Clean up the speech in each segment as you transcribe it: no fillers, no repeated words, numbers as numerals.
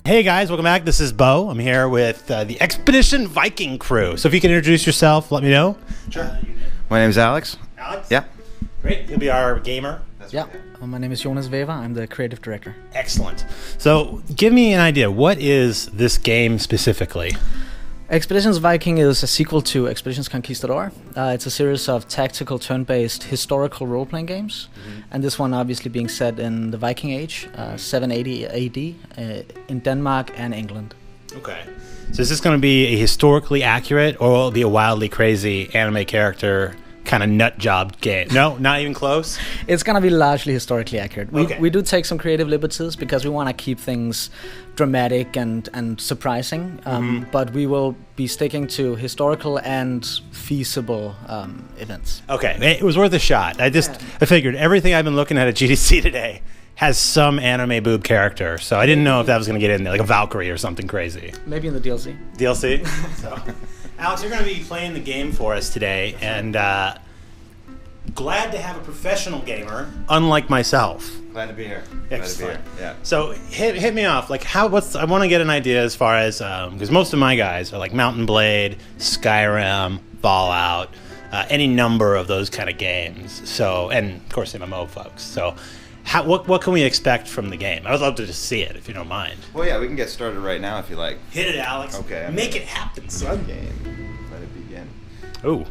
Hey guys, welcome back. This is Bo. I'm here with the Expedition Viking crew. So if you can introduce yourself, let me know. Sure. My name is Alex. Alex? Yeah. Great. You'll be our gamer. Yeah. My name is Jonas Wever. I'm the creative director. Excellent. So give me an idea. What is this game specifically? Expeditions Viking is a sequel to Expeditions Conquistador. It's a series of tactical turn-based historical role-playing games. And this one obviously being set in the Viking Age, 780 AD, in Denmark and England. Okay. So is this going to be a historically accurate, or will it be a wildly crazy anime character kind of nut job game? No, not even close? It's going to be largely historically accurate. Okay. We do take some creative liberties because we want to keep things dramatic and surprising, but we will be sticking to historical and feasible events. Okay, it was worth a shot. I figured everything I've been looking at GDC today has some anime boob character, so I didn't know if that was going to get in there, like a Valkyrie or something crazy. Maybe in the DLC. DLC? So, Alex, you're going to be playing the game for us today, and glad to have a professional gamer, unlike myself. Glad to be here. Excellent. Yeah. So hit me off. Like I want to get an idea as far as because most of my guys are like Mountain Blade, Skyrim, Fallout, any number of those kind of games. So, and of course MMO folks. So, what can we expect from the game? I would love to just see it if you don't mind. Well, yeah, we can get started right now if you like. Hit it, Alex. Okay. Make it happen, son. Game. Let it begin. Ooh.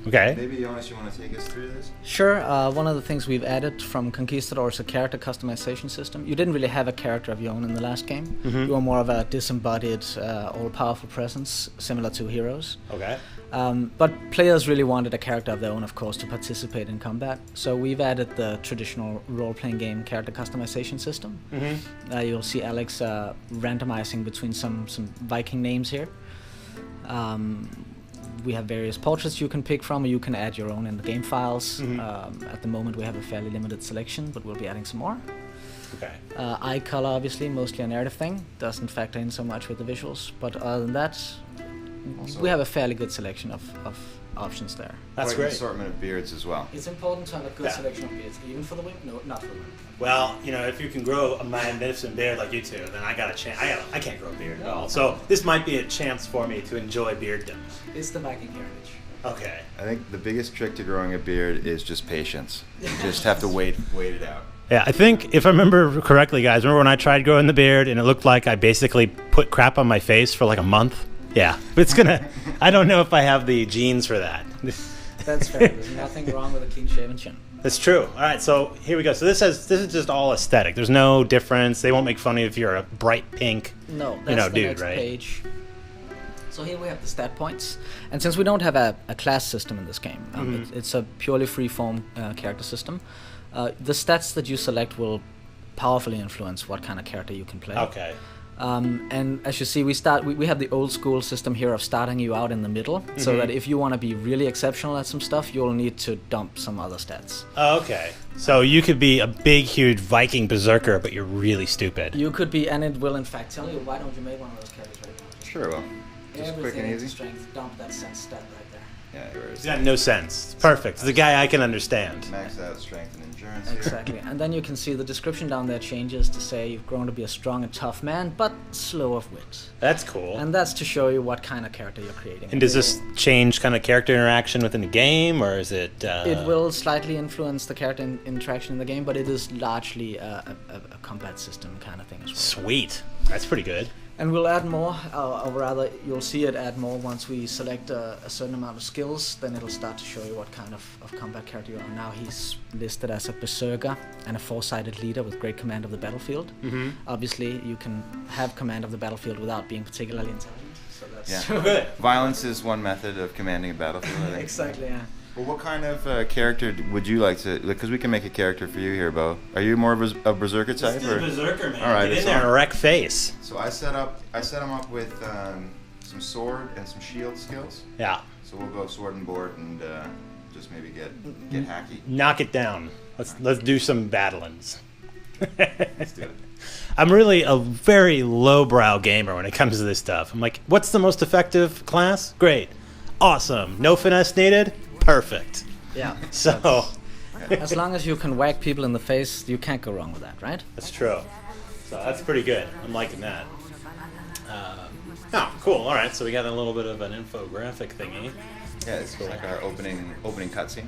Okay. Maybe, Jonas, you want to take us through this? Sure. One of the things we've added from Conquistador is a character customization system. You didn't really have a character of your own in the last game. You were more of a disembodied, all-powerful presence, similar to Heroes. Okay. But players really wanted a character of their own, of course, to participate in combat. So we've added the traditional role-playing game character customization system. You'll see Alex randomizing between some Viking names here. We have various portraits you can pick from, or you can add your own in the game files. At the moment we have a fairly limited selection, but we'll be adding some more. Okay. Eye color, obviously, mostly a narrative thing. Doesn't factor in so much with the visuals, but other than that, we have a fairly good selection of options there. That's Quite great. an assortment of beards as well. It's important to have a good selection of beards, even for the women. No, not for the women. Well, you know, if you can grow a magnificent beard like you two, then I got a chance. I can't grow a beard at all. So this might be a chance for me to enjoy bearddom. It's the Viking heritage. Okay. I think the biggest trick to growing a beard is just patience. You just have to wait it out. Yeah, I think if I remember correctly, guys, remember when I tried growing the beard and it looked like I basically put crap on my face for like a month? Yeah, but it's gonna. I don't know if I have the genes for that. That's fair. There's nothing wrong with a clean-shaven chin. That's true. All right, so here we go. So this is just all aesthetic. There's no difference. They won't make fun of you if you're a bright pink, no, that's the dude, next right? page. So here we have the stat points, and since we don't have a class system in this game, it's a purely free-form character system. The stats that you select will powerfully influence what kind of character you can play. Okay. And as you see, we have the old school system here of starting you out in the middle, so that if you want to be really exceptional at some stuff, you'll need to dump some other stats. Oh, okay. So you could be a big, huge Viking berserker, but you're really stupid. You could be, and it will in fact tell you, why don't you make one of those characters right now? Sure, well. Just quick and easy. Strength, dump that sense stat right there. Yeah, It's got no sense. It's perfect. It's a guy I can understand. Max out strength and endurance. Exactly. And then you can see the description down there changes to say you've grown to be a strong and tough man, but slow of wit. That's cool. And that's to show you what kind of character you're creating. And does this change kind of character interaction within the game, or is it... It will slightly influence the character interaction in the game, but it is largely a combat system kind of thing as well. Sweet. That's pretty good. And we'll add more, or rather, you'll see it add more once we select a certain amount of skills. Then it'll start to show you what kind of combat character you are. Now he's listed as a berserker and a foresighted leader with great command of the battlefield. Obviously, you can have command of the battlefield without being particularly intelligent. So that's Good. Violence is one method of commanding a battlefield, I think. Exactly, yeah. Well, what kind of character would you like to... Because we can make a character for you here, Bo. Are you more of a berserker type? Let's do berserker, man. All right, Get in there and wreck face. So I set him up with some sword and some shield skills. Yeah. So we'll go sword and board and just maybe get hacky. Knock it down. Let's do some battlings. Let's do it. I'm really a very lowbrow gamer when it comes to this stuff. I'm like, what's the most effective class? Great. Awesome. No finesse needed? Perfect. Yeah. So... As long as you can whack people in the face, you can't go wrong with that, right? That's true. So that's pretty good. I'm liking that. Oh, cool. All right, so we got a little bit of an infographic thingy. Yeah, it's like our opening cutscene.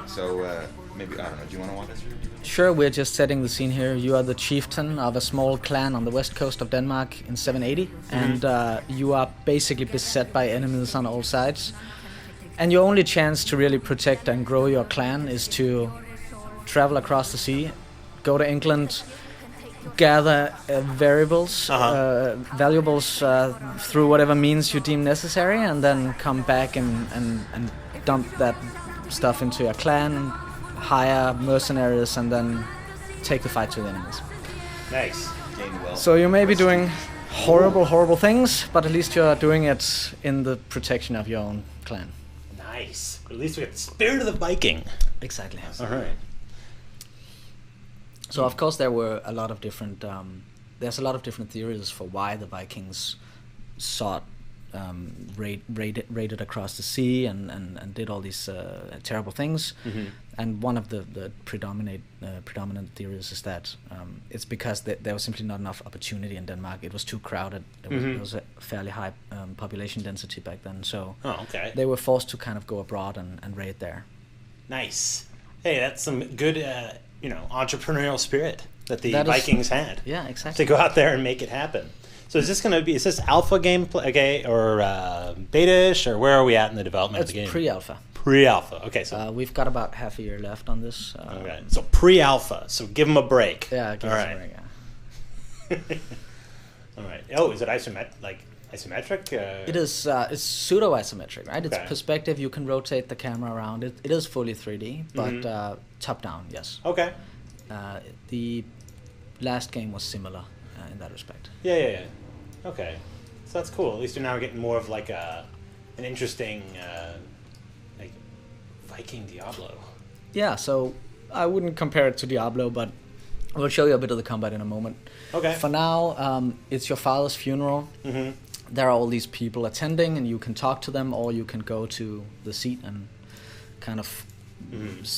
So maybe, I don't know, do you want to walk us through? Sure, we're just setting the scene here. You are the chieftain of a small clan on the west coast of Denmark in 780, and you are basically beset by enemies on all sides. And your only chance to really protect and grow your clan is to travel across the sea, go to England, gather valuables through whatever means you deem necessary, and then come back and dump that stuff into your clan, hire mercenaries, and then take the fight to the enemies. Nice. So you may be doing horrible things, but at least you're doing it in the protection of your own clan. Nice. At least we got the spirit of the Viking. Exactly. All right. So of course there were a lot of different. There's a lot of different theories for why the Vikings sought raided across the sea and did all these terrible things. And one of the predominant theories is that it's because there was simply not enough opportunity in Denmark. It was too crowded. It was a fairly high population density back then. So they were forced to kind of go abroad and raid there. Nice. Hey, that's some good entrepreneurial spirit that the Vikings had. Yeah, exactly. To go out there and make it happen. So is this alpha gameplay, or beta-ish, or where are we at in the development of the game? It's pre-alpha. Pre-alpha. Okay, so we've got about half a year left on this. Okay, so pre-alpha. So give them a break. Yeah, give us a break. Yeah. All right. Oh, is it isometric? It is. It's pseudo-isometric, right? Okay. It's perspective. You can rotate the camera around. It is fully 3D, but top-down. Yes. Okay. The last game was similar in that respect. Yeah. Okay, so that's cool. At least you're now getting more of like an interesting Viking Diablo. Yeah, so I wouldn't compare it to Diablo, but I will show you a bit of the combat in a moment. Okay. For now, it's your father's funeral. There are all these people attending, and you can talk to them, or you can go to the seat and kind of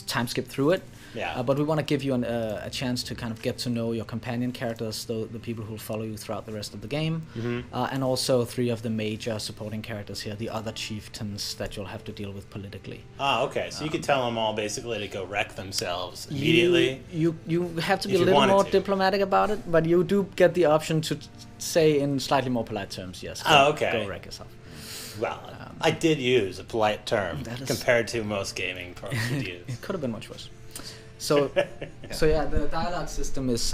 time skip through it. Yeah. But we want to give you a chance to kind of get to know your companion characters, the people who will follow you throughout the rest of the game, and also 3 of the major supporting characters here, the other chieftains that you'll have to deal with politically. Okay. So you could tell them all basically to go wreck themselves immediately. You have to be a little more diplomatic about it, but you do get the option to say in slightly more polite terms, yes. Go wreck yourself. Well, I did use a polite term compared to most gaming pros would use. It could have been much worse. So the dialogue system is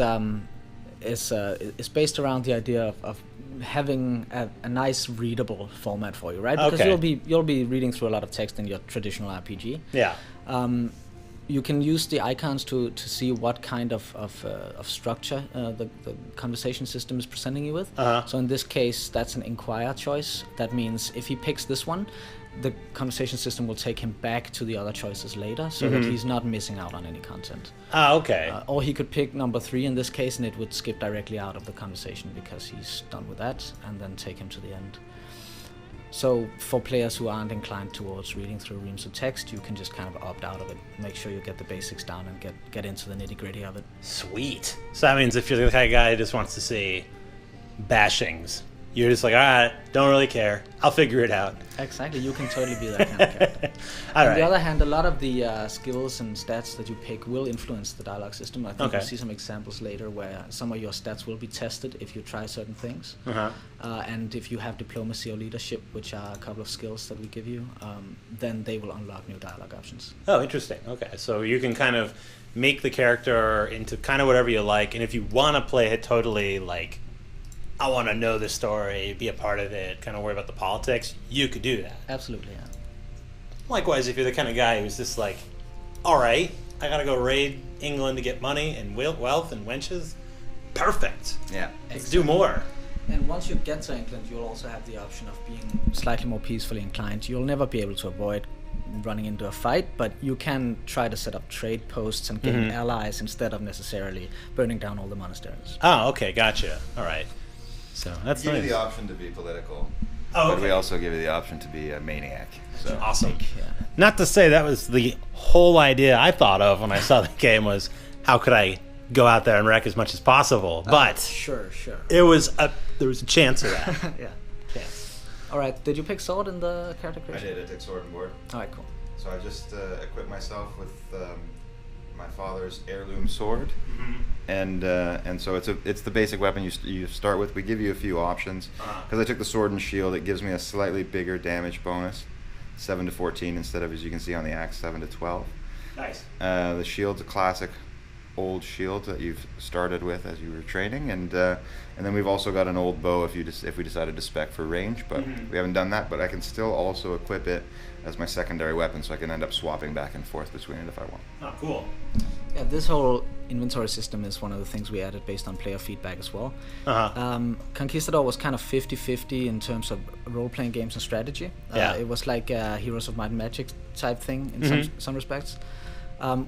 based around the idea of having a nice readable format for you, right? Because you'll be reading through a lot of text in your traditional RPG. Yeah. You can use the icons to see what kind of structure the conversation system is presenting you with. So in this case, that's an inquire choice. That means if he picks this one, the conversation system will take him back to the other choices later, so that he's not missing out on any content. Or he could pick number 3 in this case, and it would skip directly out of the conversation because he's done with that, and then take him to the end. So for players who aren't inclined towards reading through reams of text, you can just kind of opt out of it. Make sure you get the basics down and get into the nitty-gritty of it. Sweet. So that means if you're the kind of guy who just wants to see bashings, you're just like, all right, don't really care. I'll figure it out. Exactly. You can totally be that kind of character. On the other hand, a lot of the skills and stats that you pick will influence the dialogue system. I think we'll see some examples later where some of your stats will be tested if you try certain things. And if you have diplomacy or leadership, which are a couple of skills that we give you, then they will unlock new dialogue options. Oh, interesting. Okay. So you can kind of make the character into kind of whatever you like. And if you want to play it totally like, I want to know the story, be a part of it, kind of worry about the politics, you could do that. Absolutely, yeah. Likewise, if you're the kind of guy who's just like, all right, I got to go raid England to get money and wealth and wenches, perfect. Yeah. Let's do more. And once you get to England, you'll also have the option of being slightly more peacefully inclined. You'll never be able to avoid running into a fight, but you can try to set up trade posts and gain allies instead of necessarily burning down all the monasteries. Oh, okay, gotcha. All right. So that's give nice. you the option to be political. Oh, but we also give you the option to be a maniac. So awesome. Yeah. Not to say that was the whole idea I thought of when I saw the game was how could I go out there and wreck as much as possible. But Sure. there was a chance of that. Yeah. Yeah. All right. Did you pick sword in the character I creation? did. I took sword and board. All right. Cool. So I just equipped myself with my father's heirloom sword, and so it's the basic weapon you start with. We give you a few options because I took the sword and shield. It gives me a slightly bigger damage bonus, 7 to 14 instead of, as you can see on the axe, 7 to 12. Nice. The shield's a classic old shield that you've started with as you were training, and then we've also got an old bow if we decided to spec for range, but we haven't done that. But I can still also equip it as my secondary weapon, so I can end up swapping back and forth between it if I want. Oh, cool. Yeah, this whole inventory system is one of the things we added based on player feedback as well. Conquistador was kind of 50-50 in terms of role-playing games and strategy. It was like a Heroes of Might and Magic type thing in some respects.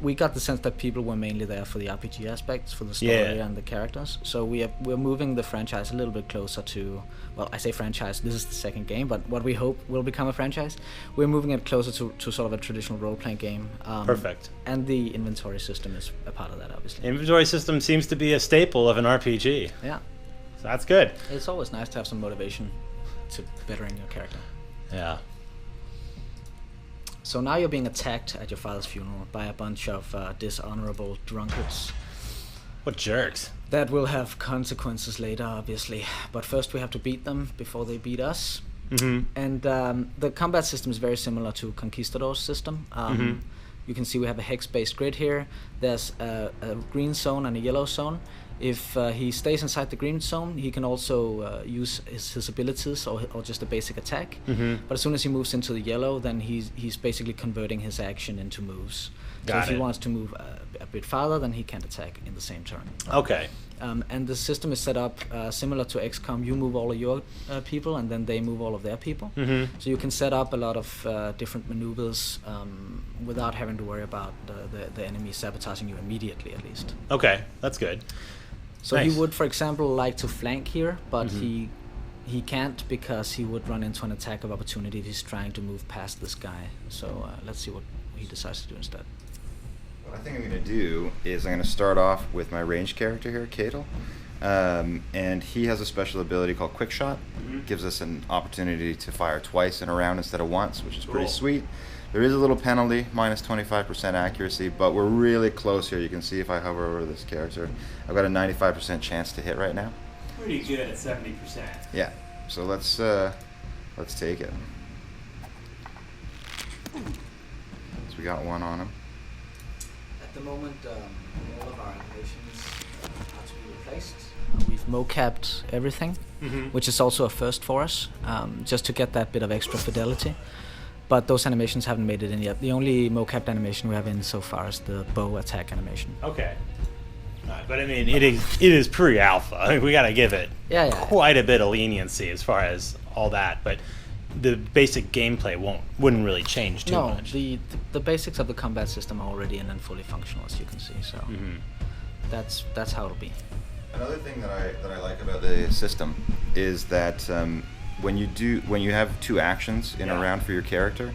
We got the sense that people were mainly there for the RPG aspects, for the story and the characters. So we're moving the franchise a little bit closer to, well, I say franchise, this is the second game, but what we hope will become a franchise. We're moving it closer to sort of a traditional role-playing game. Perfect. And the inventory system is a part of that, obviously. Inventory system seems to be a staple of an RPG. Yeah. So that's good. It's always nice to have some motivation to bettering your character. Yeah. So now you're being attacked at your father's funeral by a bunch of dishonorable drunkards. What jerks. That will have consequences later, obviously. But first we have to beat them before they beat us. And the combat system is very similar to Conquistador's system. You can see we have a hex-based grid here. There's a green zone and a yellow zone. If he stays inside the green zone, he can also use his abilities or just a basic attack. But as soon as he moves into the yellow, then he's basically converting his action into moves. So if he wants to move a bit farther, then he can't attack in the same turn. Okay. And the system is set up similar to XCOM. You move all of your people, and then they move all of their people. So you can set up a lot of different maneuvers without having to worry about the enemy sabotaging you immediately, at least. Okay, that's good. So Nice. he would, for example, like to flank here, but he can't because he would run into an attack of opportunity if he's trying to move past this guy. So let's see what he decides to do instead. What I think I'm going to do is I'm going to start off with my ranged character here, Cadel. And he has a special ability called Quick Shot. Gives us an opportunity to fire twice in a round instead of once, which is pretty sweet. There is a little penalty, minus 25% accuracy, but we're really close here. You can see if I hover over this character, I've got a 95% chance to hit right now. Pretty good at 70%. Yeah, so let's take it. So we got one on him. At the moment, all of our animations are to be replaced. We've mocapped everything, which is also a first for us, just to get that bit of extra fidelity. But those animations haven't made it in yet. The only mocapped animation we have in so far is the bow attack animation. Okay. But I mean, it is pretty alpha. I mean, we got to give it quite a bit of leniency as far as all that. But the basic gameplay wouldn't really change too much. No, the basics of the combat system are already in and fully functional, as you can see. So that's how it'll be. Another thing that I like about the system is that when you have two actions in a round for your character,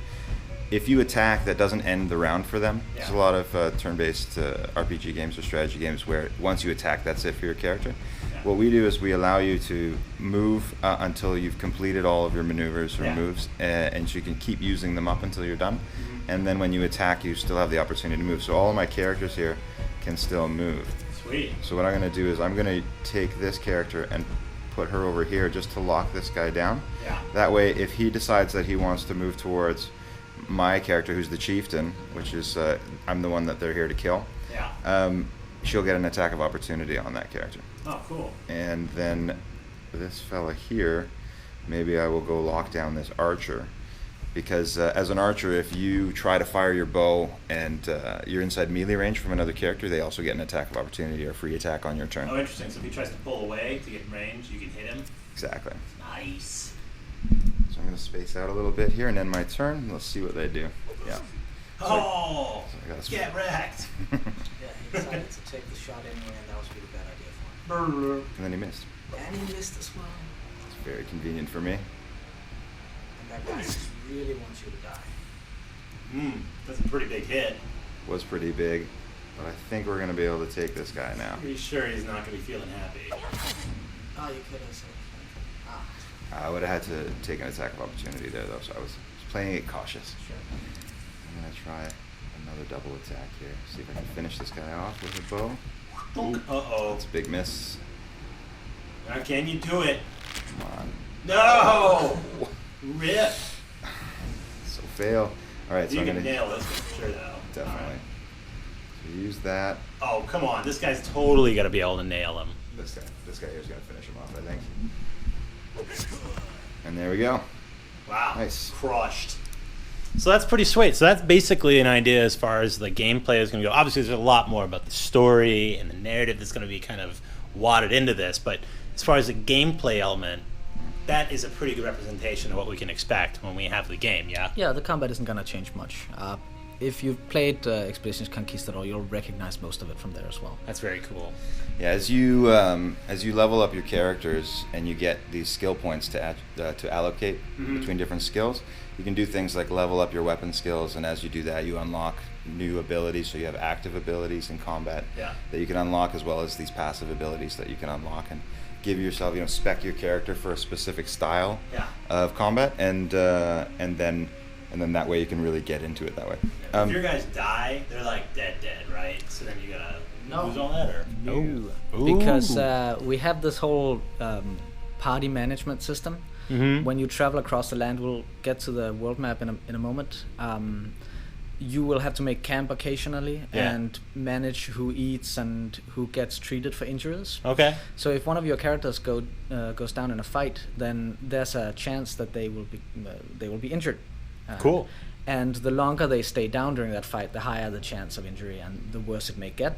if you attack, that doesn't end the round for them. There's a lot of turn-based RPG games or strategy games where once you attack, that's it for your character. What we do is we allow you to move until you've completed all of your maneuvers or moves, and so you can keep using them up until you're done. And then when you attack, you still have the opportunity to move. So all of my characters here can still move. Sweet. So what I'm going to do is I'm going to take this character and put her over here just to lock this guy down. That way, if he decides that he wants to move towards my character, who's the chieftain, which is I'm the one that they're here to kill, she'll get an attack of opportunity on that character. Oh, cool. And then this fella here, maybe I will go lock down this archer, because as an archer, if you try to fire your bow and you're inside melee range from another character, they also get an attack of opportunity or free attack on your turn. Oh, interesting. So if he tries to pull away to get in range, you can hit him? Exactly. Nice. So I'm going to space out a little bit here and end my turn. Let's see what they do. Yeah. Oh! So get wrecked! Yeah, he decided to take the shot anyway, and that was a really bad idea for him. And then he missed. And he missed as well. It's very convenient for me. And that guy really wants you to die. That's a pretty big hit. Was pretty big. But I think we're going to be able to take this guy now. Pretty sure he's not going to be feeling happy. Oh, you could have said. I would have had to take an attack of opportunity there, though, so I was playing it cautious. Sure. I'm going to try another double attack here. See if I can finish this guy off with a bow. Uh-oh. That's a big miss. How can you do it? Come on. No! Rip! So fail. Alright, so You I'm can going to... nail this for sure, though. Definitely. So use that. Oh, come on. This guy's totally got to be able to nail him. This guy here is going to finish him off, I think. And there we go. Wow. Nice. Crushed. So that's pretty sweet. So that's basically an idea as far as the gameplay is going to go. Obviously, there's a lot more about the story and the narrative that's going to be kind of wadded into this. But as far as the gameplay element, that is a pretty good representation of what we can expect when we have the game, yeah? Yeah, the combat isn't gonna change much. If you've played Expeditions Conquistador, you'll recognize most of it from there as well. That's very cool. Yeah, as you level up your characters and you get these skill points to allocate between different skills, you can do things like level up your weapon skills, and as you do that, you unlock new abilities. So you have active abilities in combat that you can unlock, as well as these passive abilities that you can unlock, and give yourself, spec your character for a specific style of combat, and then that way you can really get into it that way. If your guys die, they're like dead, right? So then you gotta lose all that, or no? Because we have this whole party management system. When you travel across the land, we'll get to the world map in a moment. You will have to make camp occasionally and manage who eats and who gets treated for injuries. Okay. So if one of your characters goes down in a fight, then there's a chance that they will be injured. Cool. And the longer they stay down during that fight, the higher the chance of injury and the worse it may get.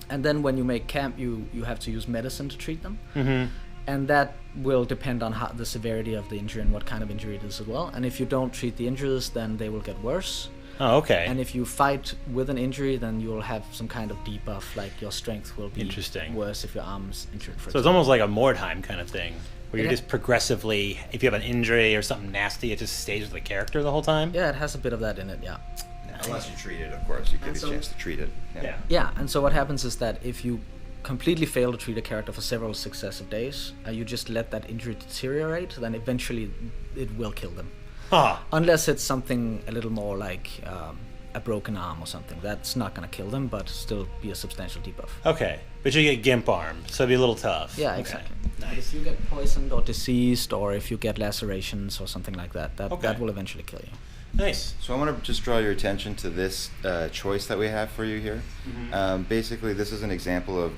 And then when you make camp, you have to use medicine to treat them. And that will depend on the severity of the injury and what kind of injury it is as well. And if you don't treat the injuries, then they will get worse. Oh, okay. And if you fight with an injury, then you'll have some kind of debuff, like your strength will be worse if your arm's injured. So it's almost like a Mordheim kind of thing, where you're just progressively, if you have an injury or something nasty, it just stays with the character the whole time? Yeah, it has a bit of that in it, yeah. Unless you treat it, of course. You give you a chance to treat it. Yeah, and so what happens is that if you completely fail to treat a character for several successive days, you just let that injury deteriorate, then eventually it will kill them. Unless it's something a little more like a broken arm or something. That's not going to kill them, but still be a substantial debuff. Okay, but you get gimp arm, so it'd be a little tough. Yeah, exactly. Nice. If you get poisoned or diseased, or if you get lacerations or something like that, that will eventually kill you. Nice. So I want to just draw your attention to this choice that we have for you here. Basically, this is an example of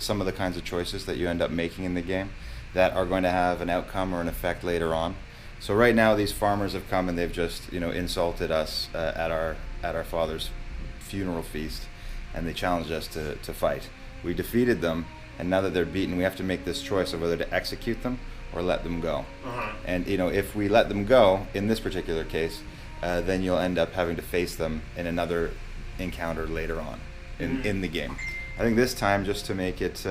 some of the kinds of choices that you end up making in the game that are going to have an outcome or an effect later on. So right now, these farmers have come and they've just insulted us at our father's funeral feast, and they challenged us to fight. We defeated them, and now that they're beaten, we have to make this choice of whether to execute them or let them go. And if we let them go, in this particular case, then you'll end up having to face them in another encounter later on in the game. I think this time, just to make it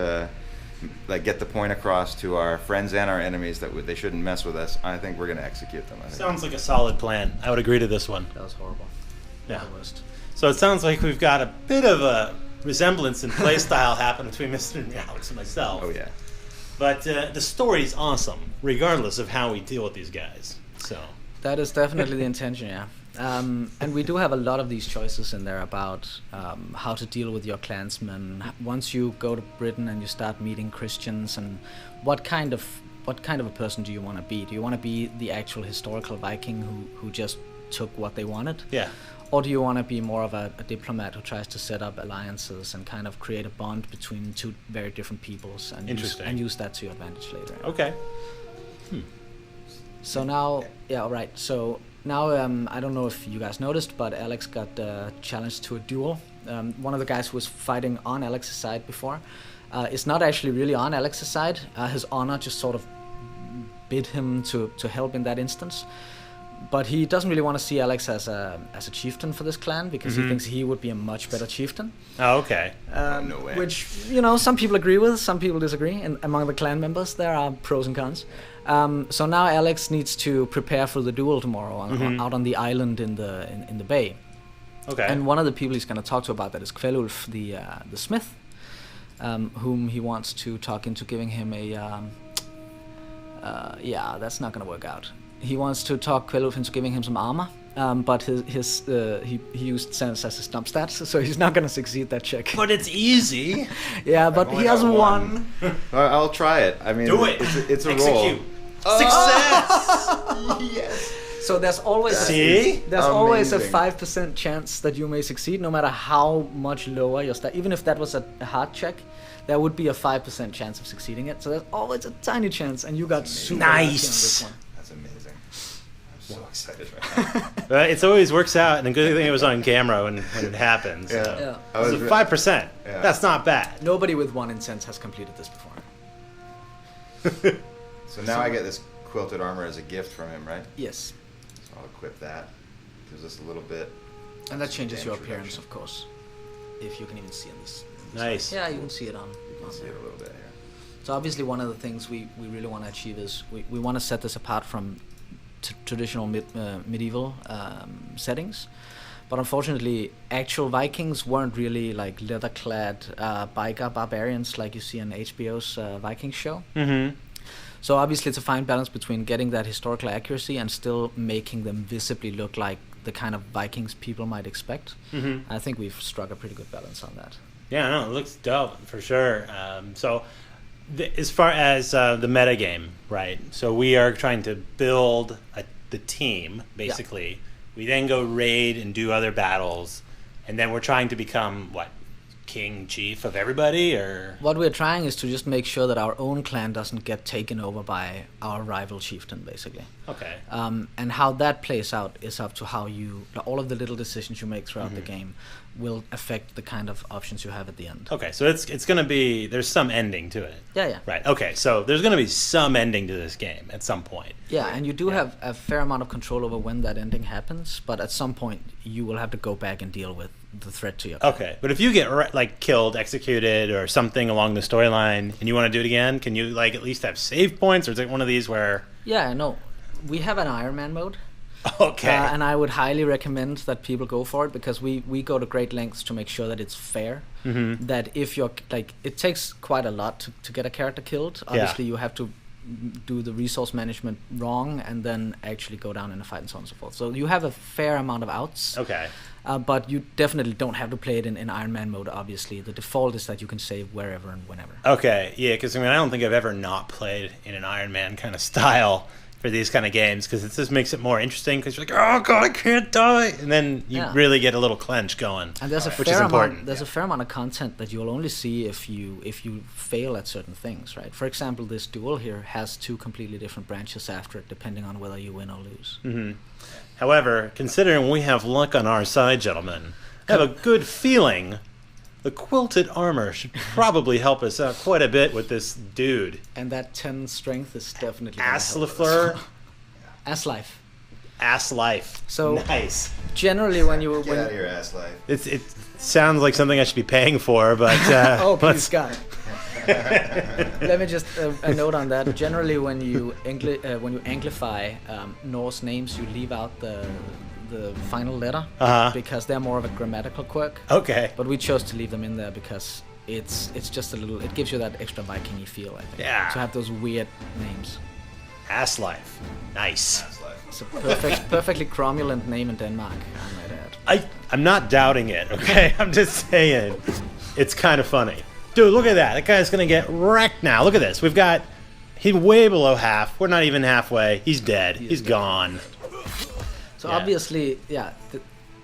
get the point across to our friends and our enemies that they shouldn't mess with us, I think we're going to execute them. Sounds like a solid plan. I would agree to this one. That was horrible. Yeah. So it sounds like we've got a bit of a resemblance in play style happen between Mr. and Alex and myself. Oh yeah. But the story's awesome, regardless of how we deal with these guys. So that is definitely the intention, yeah. And we do have a lot of these choices in there about how to deal with your clansmen once you go to Britain and you start meeting Christians, and what kind of a person do you want to be? Do you want to be the actual historical Viking who just took what they wanted? Yeah. Or do you want to be more of a diplomat who tries to set up alliances and kind of create a bond between two very different peoples and use that to your advantage later? Okay. So now, So now, I don't know if you guys noticed, but Alex got challenged to a duel. One of the guys who was fighting on Alex's side before is not actually really on Alex's side. His honor just sort of bid him to help in that instance. But he doesn't really want to see Alex as a chieftain for this clan, because he thinks he would be a much better chieftain. Oh, okay. No way. Which, some people agree with, some people disagree. And among the clan members, there are pros and cons. So now Alex needs to prepare for the duel tomorrow out on the island in the bay. Okay. And one of the people he's going to talk to about that is Kvelulf, the smith, whom he wants to talk into giving him a... yeah, that's not going to work out. He wants to talk Kvelulf into giving him some armor, but he used sense as his dump stats, so he's not going to succeed that check. But it's easy. Yeah, but he has one. I'll try it. I mean, Do it. It's a Execute. roll. Success. Yes. So there's always See? there's always a Amazing. 5% chance that you may succeed, no matter how much lower your stat. Even if that was a hard check, there would be a 5% chance of succeeding it. So there's always a tiny chance, and you got super lucky on this one. That's amazing. I'm so excited right now. It always works out, and the good thing it was on camera when it happens. Yeah. So. Yeah. I was So 5%. Yeah. That's not bad. Nobody with 1 in sense has completed this before. So now I get this quilted armor as a gift from him, right? Yes. So I'll equip that. Gives us a little bit. And that changes your Damage appearance, reduction. of course. If you can even see in this. Nice. Yeah, you can see it on. You can see it a little bit here. So obviously one of the things we really want to achieve is we want to set this apart from traditional medieval settings. But unfortunately, actual Vikings weren't really like leather-clad biker barbarians like you see in HBO's Viking show. Mm-hmm. So obviously it's a fine balance between getting that historical accuracy and still making them visibly look like the kind of Vikings people might expect. Mm-hmm. I think we've struck a pretty good balance on that. Yeah, no, it looks dope for sure. So, as far as the metagame, right? So we are trying to build the team, basically. Yeah. We then go raid and do other battles, and then we're trying to become what? King, chief of everybody, or what we're trying is to just make sure that our own clan doesn't get taken over by our rival chieftain, basically. Okay. And how that plays out is up to how all of the little decisions you make throughout the game will affect the kind of options you have at the end. Okay, so it's going to be, there's some ending to it. Yeah. Right. Okay, so there's going to be some ending to this game at some point. Yeah, and you do have a fair amount of control over when that ending happens, but at some point you will have to go back and deal with the threat to your clan. Okay, but if you get killed, executed, or something along the storyline, and you want to do it again, can you at least have save points, or is it one of these where? Yeah, no, we have an Iron Man mode. Okay. And I would highly recommend that people go for it because we go to great lengths to make sure that it's fair. Mm-hmm. That if you're it takes quite a lot to get a character killed. Obviously, you have to do the resource management wrong and then actually go down in a fight and so on and so forth. So you have a fair amount of outs. Okay. But you definitely don't have to play it in Iron Man mode, obviously. The default is that you can save wherever and whenever. Okay, yeah, because I don't think I've ever not played in an Iron Man kind of style for these kind of games, because it just makes it more interesting, because you're like, oh god, I can't die, and then you really get a little clench going, and there's which is important. There's a fair amount of content that you'll only see if you fail at certain things, right? For example, this duel here has 2 completely different branches after it, depending on whether you win or lose. Mm-hmm. However, considering we have luck on our side, gentlemen, I have a good feeling the quilted armor should probably help us out quite a bit with this dude. And that 10 strength is definitely ASSLIFE. ASSLIFE. ASSLIFE. So nice. Generally, when you Get out of your ASSLIFE. It sounds like something I should be paying for, but oh please God. Let me just a note on that. Generally, when you anglify Norse names, you leave out the final letter because they're more of a grammatical quirk. Okay. But we chose to leave them in there because it's just a little. It gives you that extra Viking-y feel, I think. Yeah. To have those weird names. ASSLIFE. Nice. ASSLIFE. It's a perfectly cromulent name in Denmark, I might add. I'm not doubting it. Okay. I'm just saying, it's kind of funny. Dude, look at that. That guy's gonna get wrecked now. Look at this. He's way below half. We're not even halfway. He's dead. He's gone. So obviously,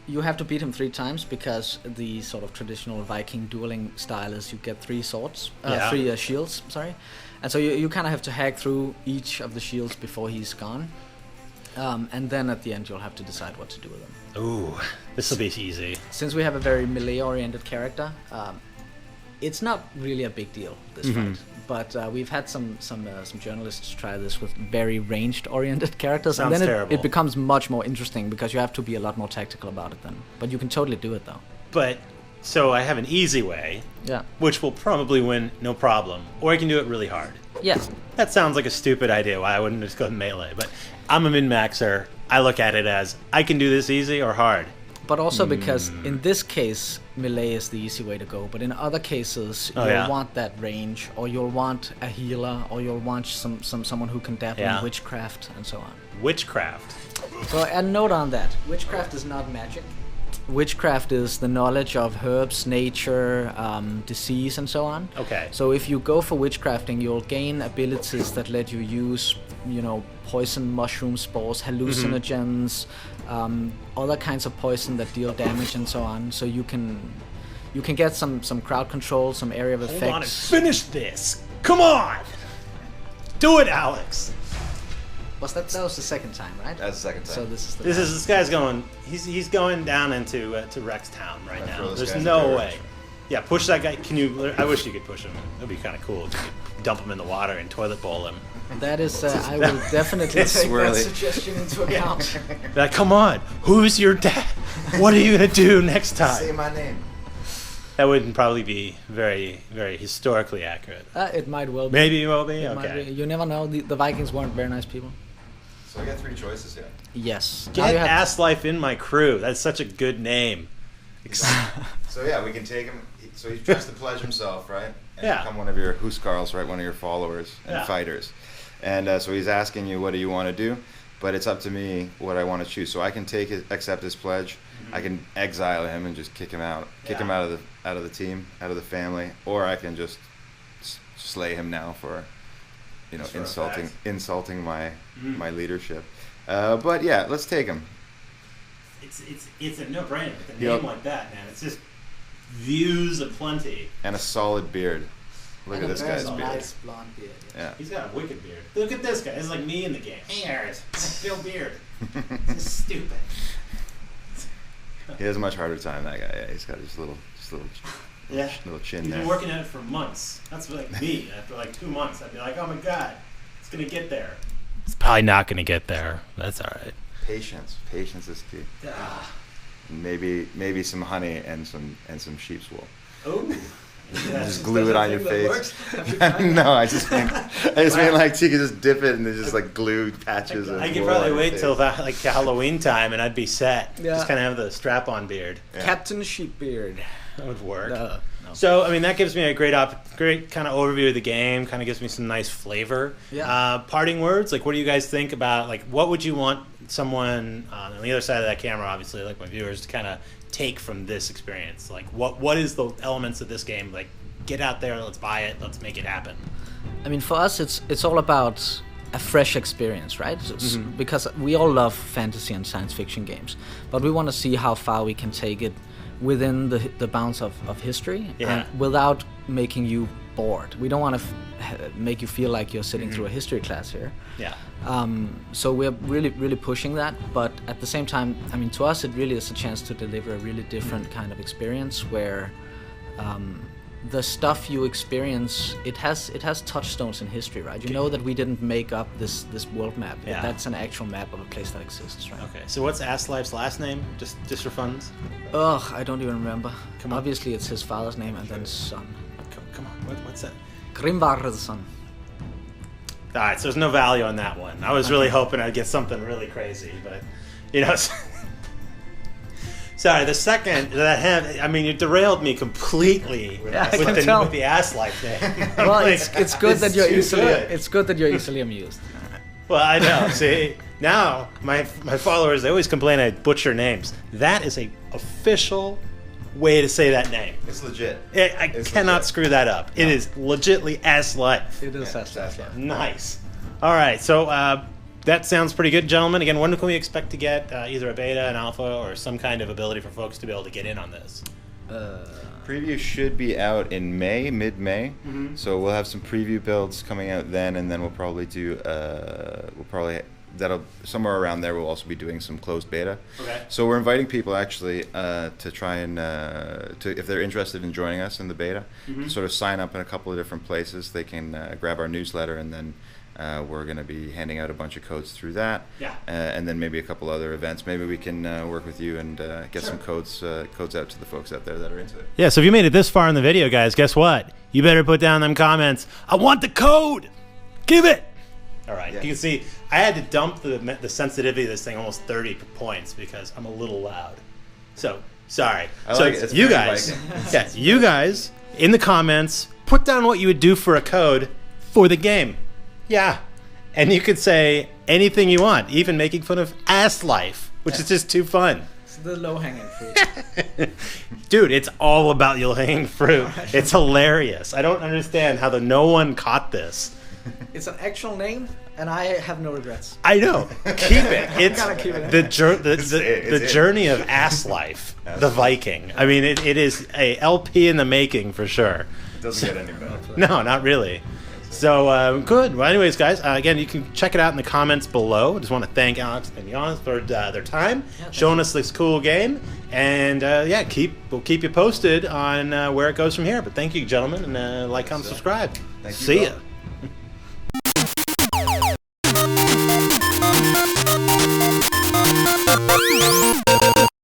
you have to beat him 3 times because the sort of traditional Viking dueling style is you get 3 swords, 3 shields, sorry. And so you kind of have to hack through each of the shields before he's gone. And then at the end you'll have to decide what to do with them. Ooh, this will be easy. Since we have a very melee-oriented character, it's not really a big deal, this fight. But we've had some journalists try this with very ranged-oriented characters, Sounds and then terrible. it becomes much more interesting because you have to be a lot more tactical about it then. But you can totally do it though. But so I have an easy way, which will probably win no problem, or I can do it really hard. Yes. That sounds like a stupid idea. Why I wouldn't just go melee? But I'm a min-maxer. I look at it as I can do this easy or hard. But also because in this case, melee is the easy way to go. But in other cases, you'll want that range, or you'll want a healer, or you'll want someone who can dabble in witchcraft and so on. Witchcraft. So a note on that: witchcraft is not magic. Witchcraft is the knowledge of herbs, nature, disease, and so on. Okay. So if you go for witchcrafting, you'll gain abilities that let you use, poison, mushroom spores, hallucinogens, other kinds of poison that deal damage and so on. So you can get some crowd control, some area of effects. Hold on and finish this. Come on. Do it, Alex. That was the second time, right? That's the second time. So this is This guy's going. He's going down into to Rex Town right now. There's no way. Direction. Yeah, push that guy. Can you? I wish you could push him. That'd be kind of cool. If you could dump him in the water and toilet bowl him. That is, I will definitely take that suggestion into account. Like, come on, who's your dad? What are you gonna do next time? Say my name. That wouldn't probably be very, very historically accurate. It might well be. Maybe it will be. It might be. You never know. The Vikings weren't very nice people. So I got 3 choices here. Yes. Get ASSLIFE in my crew. That's such a good name. So yeah, we can take him. So he's dressed to pledge himself, right? And Yeah. become one of your huskarls, right? One of your followers and fighters. And so he's asking you, what do you want to do? But it's up to me what I want to choose. So I can accept his pledge. I can exile him and just kick him out of the team, out of the family, or I can just slay him now for, insulting my leadership. But yeah, let's take him. It's a no-brainer with a name like that, man. It's just views aplenty. And a solid beard. Look at this guy's beard. Nice blonde beard. Yeah. He's got a wicked beard. Look at this guy. It's like me in the game. Hey, Aaron, Bill Beard. This is stupid. He has a much harder time, that guy. Yeah, he's got his little chin He's there. been working at it for months. That's like me. After like 2 months, I'd be like, oh my god, it's gonna get there. It's probably not gonna get there. That's all right. Patience is key. Maybe some honey and some sheep's wool. Oh. Just glue it on your face. No, I just mean like you could just dip it and there's just like glue patches. I could probably wait till like Halloween time and I'd be set. Yeah. Just kind of have the strap-on beard. Yeah. Captain Sheepbeard. That would work. No. So, I mean, that gives me a great kind of overview of the game. Kind of gives me some nice flavor. Yeah. Parting words, like, what do you guys think about, like, what would you want someone on the other side of that camera, obviously, like my viewers, to kind of take from this experience? Like, what is the elements of this game? Like, get out there, let's buy it, let's make it happen. I mean, for us, it's all about a fresh experience, right? Because we all love fantasy and science fiction games, but we want to see how far we can take it within the bounds of history and without making you bored. We don't want to make you feel like you're sitting through a history class here. Yeah. So we're really pushing that, but at the same time, I mean, to us, it really is a chance to deliver a really different kind of experience where the stuff you experience, it has touchstones in history, right? You know that we didn't make up this world map. Yeah. That's an actual map of a place that exists, right? Okay. So what's ASSLIFE's last name? Just for funds? Ugh, I don't even remember. Come on. Obviously, it's his father's name and then son. Come on. What's that? Grimvar's son. All right. So there's no value on that one. I was really hoping I'd get something really crazy, but Sorry, the second that I mean, you derailed me completely with the ASSLIFE name. Well, it's good that you're easily amused. Well, I know. See, now my followers, they always complain I butcher names. That is a official way to say that name. It's legit. I cannot screw that up. No. It is legitly ASSLIFE. It is ASSLIFE. Nice. All right, so that sounds pretty good, gentlemen. Again, when can we expect to get either a beta, an alpha, or some kind of ability for folks to be able to get in on this? Preview should be out in mid-May. So we'll have some preview builds coming out then, and then we'll probably do that'll somewhere around there. We'll also be doing some closed beta. Okay. So we're inviting people actually to try and if they're interested in joining us in the beta, sort of sign up in a couple of different places. They can grab our newsletter, and then we're going to be handing out a bunch of codes through that. Yeah. And then maybe a couple other events. Maybe we can work with you and get some codes out to the folks out there that are into it. Yeah, so if you made it this far in the video, guys, guess what? You better put down them comments. I want the code! Give it! All right, You can see I had to dump the sensitivity of this thing almost 30 points because I'm a little loud. So sorry. I So like it. It's you very guys, Viking. yeah, you guys in the comments, put down what you would do for a code for the game. Yeah, and you could say anything you want, even making fun of ASSLIFE, which is just too fun. It's the low-hanging fruit. Dude, it's all about low-hanging fruit. It's hilarious. I don't understand how no one caught this. It's an actual name, and I have no regrets. I know. Keep it. It's Gotta keep it. the journey of ASSLIFE, the Viking. I mean, it is a LP in the making for sure. Doesn't get any better. No, not really. So, good. Well, anyways, guys, again, you can check it out in the comments below. I just want to thank Alex and Jan for their time, showing us this cool game. And, yeah, we'll keep you posted on where it goes from here. But thank you, gentlemen, and like, comment, subscribe. Thank you, See Will. ya.